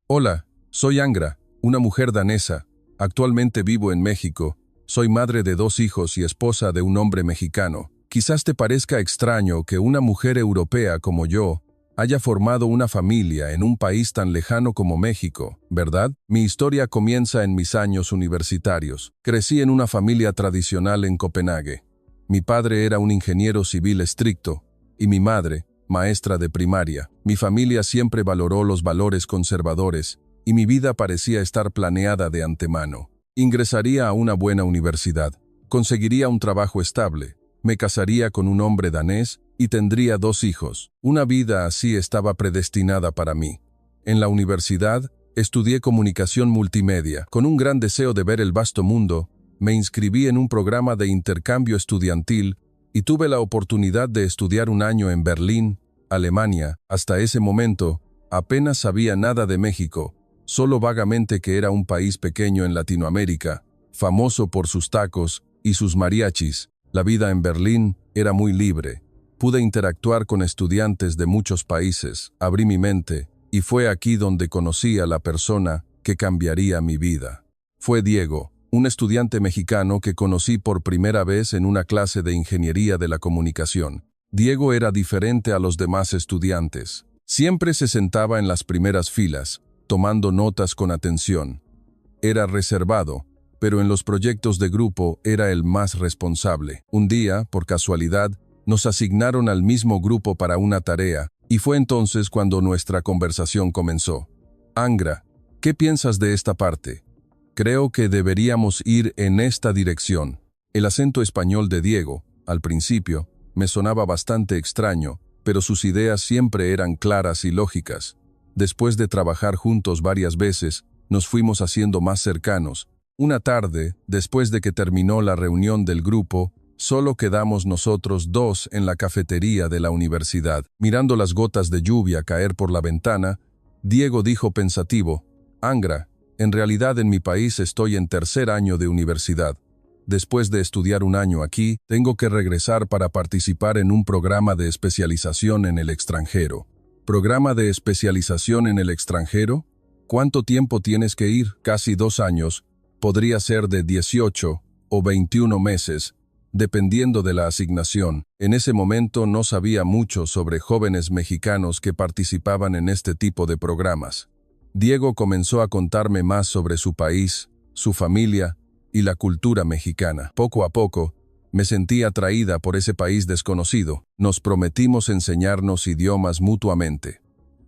Hola, soy Angra, una mujer danesa. Actualmente vivo en México. Soy madre de 2 hijos y esposa de un hombre mexicano. Quizás te parezca extraño que una mujer europea como yo haya formado una familia en un país tan lejano como México, ¿verdad? Mi historia comienza en mis años universitarios. Crecí en una familia tradicional en Copenhague. Mi padre era un ingeniero civil estricto y mi madre, maestra de primaria. Mi familia siempre valoró los valores conservadores y mi vida parecía estar planeada de antemano. Ingresaría a una buena universidad, conseguiría un trabajo estable, me casaría con un hombre danés y tendría 2 hijos. Una vida así estaba predestinada para mí. En la universidad, estudié comunicación multimedia. Con un gran deseo de ver el vasto mundo, me inscribí en un programa de intercambio estudiantil y tuve la oportunidad de estudiar un año en Berlín, Alemania. Hasta ese momento, apenas sabía nada de México, solo vagamente que era un país pequeño en Latinoamérica, famoso por sus tacos y sus mariachis. La vida en Berlín era muy libre. Pude interactuar con estudiantes de muchos países, abrí mi mente, y fue aquí donde conocí a la persona que cambiaría mi vida. Fue Diego, un estudiante mexicano que conocí por primera vez en una clase de ingeniería de la comunicación. Diego era diferente a los demás estudiantes. Siempre se sentaba en las primeras filas, tomando notas con atención. Era reservado, pero en los proyectos de grupo era el más responsable. Un día, por casualidad, nos asignaron al mismo grupo para una tarea, y fue entonces cuando nuestra conversación comenzó. Angra, ¿qué piensas de esta parte? Creo que deberíamos ir en esta dirección. El acento español de Diego, al principio, me sonaba bastante extraño, pero sus ideas siempre eran claras y lógicas. Después de trabajar juntos varias veces, nos fuimos haciendo más cercanos. Una tarde, después de que terminó la reunión del grupo, solo quedamos nosotros dos en la cafetería de la universidad. Mirando las gotas de lluvia caer por la ventana, Diego dijo pensativo, «Angra, en realidad en mi país estoy en tercer año de universidad. Después de estudiar un año aquí, tengo que regresar para participar en un programa de especialización en el extranjero». ¿Programa de especialización en el extranjero? ¿Cuánto tiempo tienes que ir? Casi 2 años. Podría ser de 18 o 21 meses, dependiendo de la asignación. En ese momento no sabía mucho sobre jóvenes mexicanos que participaban en este tipo de programas. Diego comenzó a contarme más sobre su país, su familia y la cultura mexicana. Poco a poco, me sentí atraída por ese país desconocido. Nos prometimos enseñarnos idiomas mutuamente.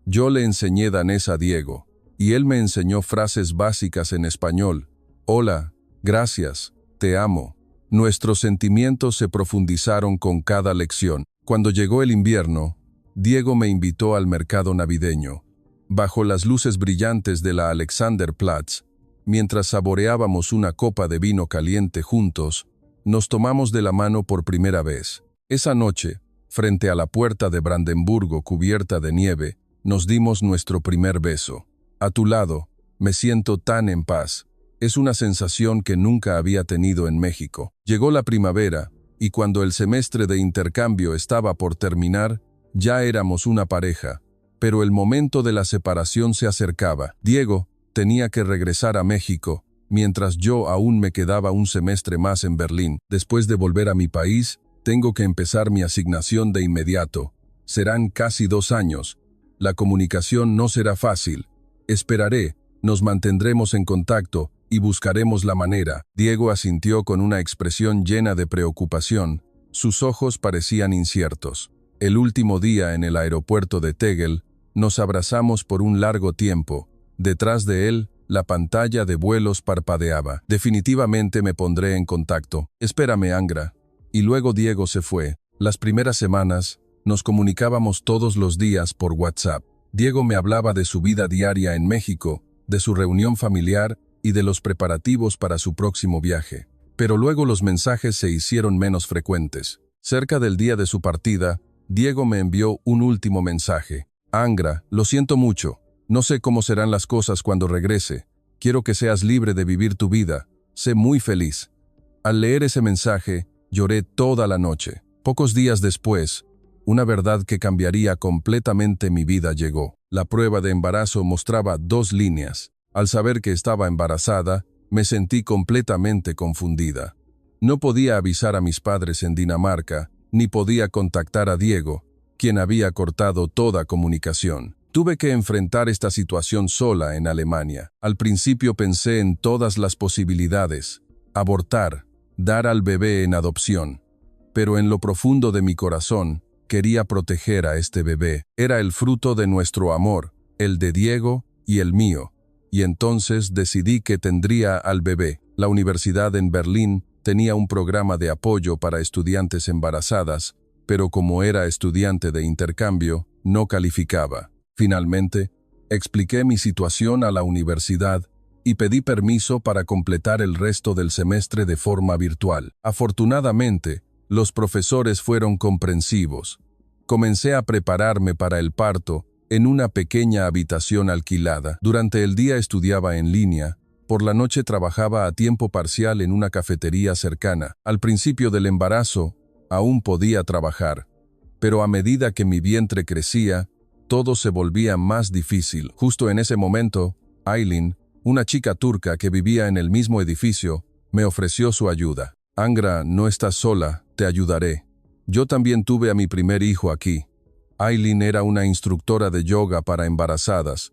Yo le enseñé danés a Diego, y él me enseñó frases básicas en español. Hola, gracias, te amo. Nuestros sentimientos se profundizaron con cada lección. Cuando llegó el invierno, Diego me invitó al mercado navideño. Bajo las luces brillantes de la Alexanderplatz, mientras saboreábamos una copa de vino caliente juntos, nos tomamos de la mano por primera vez. Esa noche, frente a la puerta de Brandenburgo cubierta de nieve, nos dimos nuestro primer beso. A tu lado, me siento tan en paz. Es una sensación que nunca había tenido en México. Llegó la primavera, y cuando el semestre de intercambio estaba por terminar, ya éramos una pareja. Pero el momento de la separación se acercaba. Diego tenía que regresar a México, mientras yo aún me quedaba un semestre más en Berlín. Después de volver a mi país, tengo que empezar mi asignación de inmediato. Serán casi 2 años. La comunicación no será fácil. Esperaré, nos mantendremos en contacto y buscaremos la manera. Diego asintió con una expresión llena de preocupación. Sus ojos parecían inciertos. El último día en el aeropuerto de Tegel, nos abrazamos por un largo tiempo. Detrás de él, la pantalla de vuelos parpadeaba. Definitivamente me pondré en contacto. Espérame, Angra. Y luego Diego se fue. Las primeras semanas, nos comunicábamos todos los días por WhatsApp. Diego me hablaba de su vida diaria en México, de su reunión familiar y de los preparativos para su próximo viaje. Pero luego los mensajes se hicieron menos frecuentes. Cerca del día de su partida, Diego me envió un último mensaje. Angra, lo siento mucho. No sé cómo serán las cosas cuando regrese. Quiero que seas libre de vivir tu vida. Sé muy feliz. Al leer ese mensaje, lloré toda la noche. Pocos días después, Una verdad que cambiaría completamente mi vida llegó. La prueba de embarazo mostraba 2 líneas. Al saber que estaba embarazada, me sentí completamente confundida. No podía avisar a mis padres en Dinamarca, ni podía contactar a Diego, quien había cortado toda comunicación. Tuve que enfrentar esta situación sola en Alemania. Al principio pensé en todas las posibilidades: abortar, dar al bebé en adopción. Pero en lo profundo de mi corazón, quería proteger a este bebé. Era el fruto de nuestro amor, el de Diego y el mío. Y entonces decidí que tendría al bebé. La universidad en Berlín tenía un programa de apoyo para estudiantes embarazadas, pero como era estudiante de intercambio, no calificaba. Finalmente, expliqué mi situación a la universidad y pedí permiso para completar el resto del semestre de forma virtual. Afortunadamente, los profesores fueron comprensivos. Comencé a prepararme para el parto en una pequeña habitación alquilada. Durante el día estudiaba en línea, por la noche trabajaba a tiempo parcial en una cafetería cercana. Al principio del embarazo, aún podía trabajar, pero a medida que mi vientre crecía, todo se volvía más difícil. Justo en ese momento, Aylin, una chica turca que vivía en el mismo edificio, me ofreció su ayuda. Angra, no estás sola, te ayudaré. Yo también tuve a mi primer hijo aquí. Aylin era una instructora de yoga para embarazadas.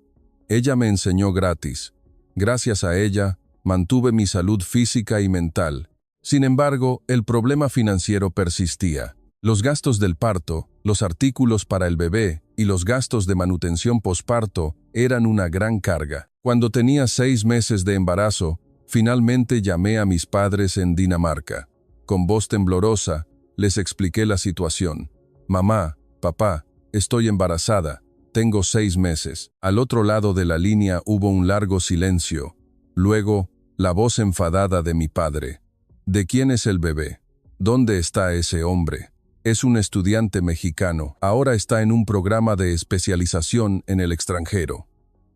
Ella me enseñó gratis. Gracias a ella, mantuve mi salud física y mental. Sin embargo, el problema financiero persistía. Los gastos del parto, los artículos para el bebé y los gastos de manutención posparto eran una gran carga. Cuando tenía 6 meses de embarazo, finalmente llamé a mis padres en Dinamarca. Con voz temblorosa, les expliqué la situación. Mamá, papá, estoy embarazada. Tengo 6 meses. Al otro lado de la línea hubo un largo silencio. Luego, la voz enfadada de mi padre. ¿De quién es el bebé? ¿Dónde está ese hombre? Es un estudiante mexicano. Ahora está en un programa de especialización en el extranjero.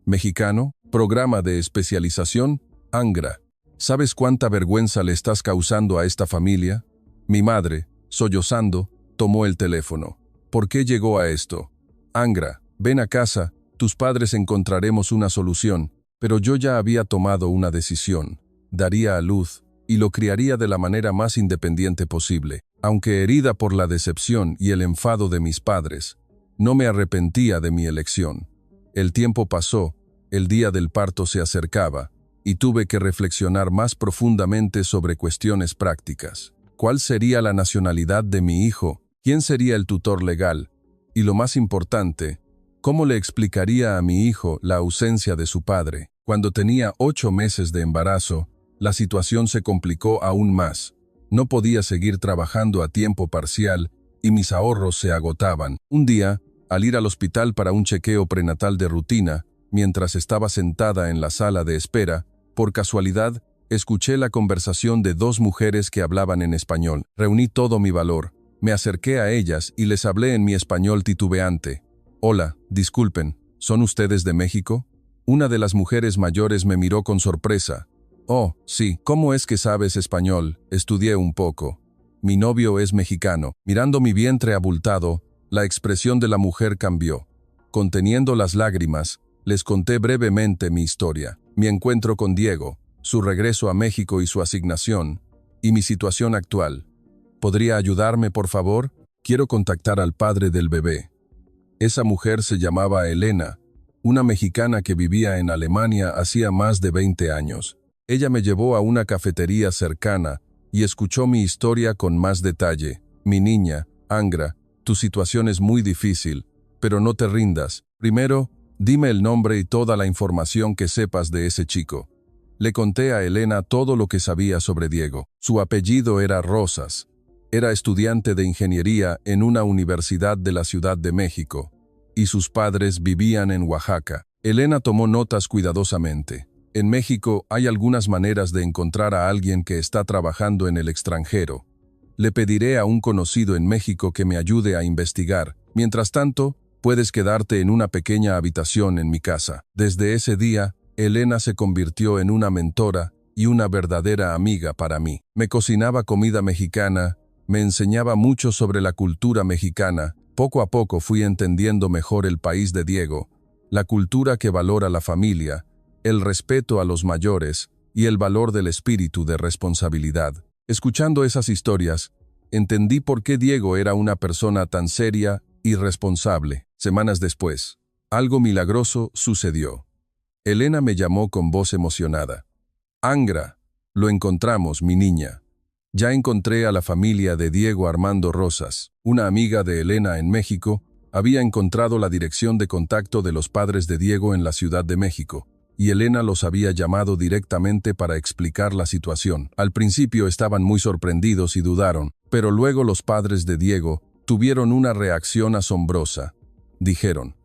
¿Mexicano? ¿Programa de especialización? Angra. ¿Sabes cuánta vergüenza le estás causando a esta familia? Mi madre, sollozando, tomó el teléfono. ¿Por qué llegó a esto? Angra, ven a casa, tus padres encontraremos una solución. Pero yo ya había tomado una decisión. Daría a luz y lo criaría de la manera más independiente posible. Aunque herida por la decepción y el enfado de mis padres, no me arrepentía de mi elección. El tiempo pasó, el día del parto se acercaba, y tuve que reflexionar más profundamente sobre cuestiones prácticas. ¿Cuál sería la nacionalidad de mi hijo? ¿Quién sería el tutor legal? Y lo más importante, ¿cómo le explicaría a mi hijo la ausencia de su padre? Cuando tenía 8 meses de embarazo, la situación se complicó aún más. No podía seguir trabajando a tiempo parcial y mis ahorros se agotaban. Un día, al ir al hospital para un chequeo prenatal de rutina, mientras estaba sentada en la sala de espera, por casualidad, escuché la conversación de 2 mujeres que hablaban en español. Reuní todo mi valor, me acerqué a ellas y les hablé en mi español titubeante. Hola, disculpen, ¿son ustedes de México? Una de las mujeres mayores me miró con sorpresa. Oh, sí, ¿cómo es que sabes español? Estudié un poco. Mi novio es mexicano. Mirando mi vientre abultado, la expresión de la mujer cambió. Conteniendo las lágrimas, les conté brevemente mi historia, mi encuentro con Diego, su regreso a México y su asignación, y mi situación actual. ¿Podría ayudarme, por favor? Quiero contactar al padre del bebé. Esa mujer se llamaba Elena, una mexicana que vivía en Alemania hacía más de 20 años. Ella me llevó a una cafetería cercana y escuchó mi historia con más detalle. Mi niña, Angra, tu situación es muy difícil, pero no te rindas. Primero, dime el nombre y toda la información que sepas de ese chico. Le conté a Elena todo lo que sabía sobre Diego. Su apellido era Rosas. Era estudiante de ingeniería en una universidad de la Ciudad de México, y sus padres vivían en Oaxaca. Elena tomó notas cuidadosamente. En México hay algunas maneras de encontrar a alguien que está trabajando en el extranjero. Le pediré a un conocido en México que me ayude a investigar. Mientras tanto, puedes quedarte en una pequeña habitación en mi casa. Desde ese día, Elena se convirtió en una mentora y una verdadera amiga para mí. Me cocinaba comida mexicana, me enseñaba mucho sobre la cultura mexicana, Poco a poco fui entendiendo mejor el país de Diego, la cultura que valora la familia, el respeto a los mayores y el valor del espíritu de responsabilidad. Escuchando esas historias, entendí por qué Diego era una persona tan seria y responsable. Semanas después, algo milagroso sucedió. Elena me llamó con voz emocionada. «Angra, lo encontramos, mi niña. Ya encontré a la familia de Diego Armando Rosas». Una amiga de Elena en México había encontrado la dirección de contacto de los padres de Diego en la Ciudad de México, y Elena los había llamado directamente para explicar la situación. Al principio estaban muy sorprendidos y dudaron, pero luego los padres de Diego tuvieron una reacción asombrosa. Dijeron: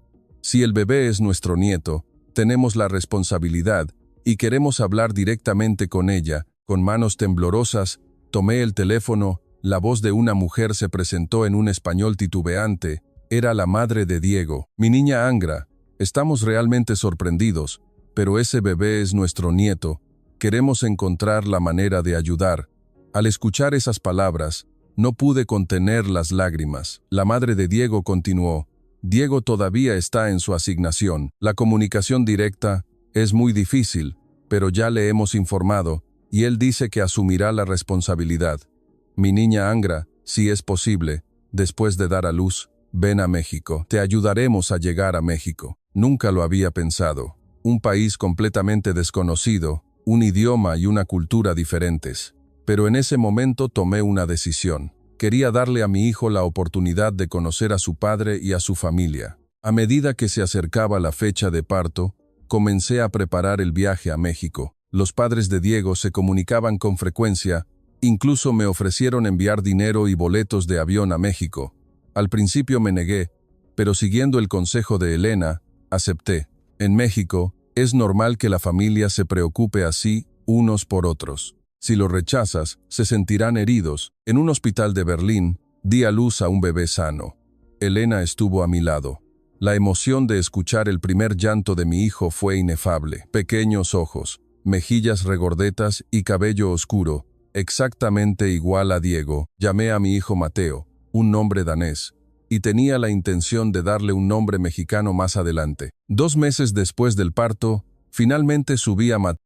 «Si el bebé es nuestro nieto, tenemos la responsabilidad y queremos hablar directamente con ella». Con manos temblorosas, tomé el teléfono. La voz de una mujer se presentó en un español titubeante. Era la madre de Diego. «Mi niña Angra, estamos realmente sorprendidos, pero ese bebé es nuestro nieto. Queremos encontrar la manera de ayudar». Al escuchar esas palabras, no pude contener las lágrimas. La madre de Diego continuó: «Diego todavía está en su asignación. La comunicación directa es muy difícil, pero ya le hemos informado y él dice que asumirá la responsabilidad. Mi niña Angra, si es posible, después de dar a luz, ven a México. Te ayudaremos a llegar a México». Nunca lo había pensado. Un país completamente desconocido, un idioma y una cultura diferentes. Pero en ese momento tomé una decisión. Quería darle a mi hijo la oportunidad de conocer a su padre y a su familia. A medida que se acercaba la fecha de parto, comencé a preparar el viaje a México. Los padres de Diego se comunicaban con frecuencia, incluso me ofrecieron enviar dinero y boletos de avión a México. Al principio me negué, pero siguiendo el consejo de Elena, acepté. En México, es normal que la familia se preocupe así unos por otros. Si lo rechazas, se sentirán heridos. En un hospital de Berlín, di a luz a un bebé sano. Elena estuvo a mi lado. La emoción de escuchar el primer llanto de mi hijo fue inefable. Pequeños ojos, mejillas regordetas y cabello oscuro, exactamente igual a Diego. Llamé a mi hijo Mateo, un nombre danés, y tenía la intención de darle un nombre mexicano más adelante. 2 meses después del parto, finalmente subí a Mateo